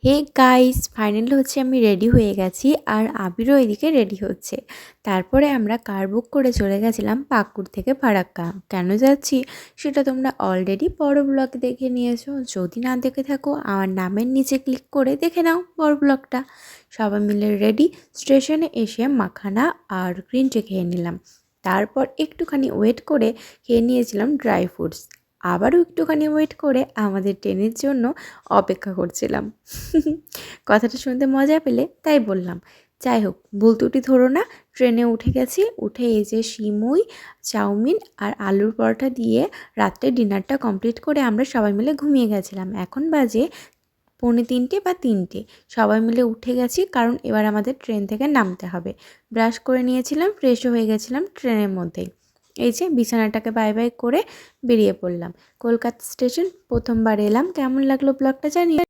Hey guys, finally হচ্ছে আমি ready হয়ে গেছি আর আবিরও এদিকে রেডি হচ্ছে। তারপরে আমরা কার বুক করে চলে গেছিলাম পাকুড় থেকে ফারাক্কা। কেন যাচ্ছি সেটা তোমরা অলরেডি বড় ব্লগে দেখে নিয়েছো। যদি না দেখে থাকো আমার নামের নিচে ক্লিক করে দেখে নাও বড় ব্লগটা। সবাই মিলে রেডি, স্টেশনে এসে মাখানা আর গ্রিন টি খেয়ে নিলাম। তারপর একটুখানি ওয়েট করে খেয়ে নিয়েছিলাম ড্রাই ফ্রুটস। আবারও একটুখানি ওয়েট করে আমাদের ট্রেনের জন্য অপেক্ষা করছিলাম। কথাটা শুনতে মজা পেলে তাই বললাম। যাই হোক, ভুল ত্রুটি ধরো না। ট্রেনে উঠে গেছি, উঠে এই যে সিমুই, চাউমিন আর আলুর পরোটা দিয়ে রাত্রে ডিনারটা কমপ্লিট করে আমরা সবাই মিলে ঘুমিয়ে গেছিলাম। এখন বাজে 2:45 বা 3টে। সবাই মিলে উঠে গেছি কারণ এবার আমাদের ট্রেন থেকে নামতে হবে। ব্রাশ করে নিয়েছিলাম, ফ্রেশও হয়ে গেছিলাম ট্রেনের মধ্যেই। এই যে বিছানাটাকে বাই বাই করে বেরিয়ে পড়লাম। কলকাতা স্টেশন প্রথমবার এলাম, কেমন লাগলো ব্লগটা জানিও।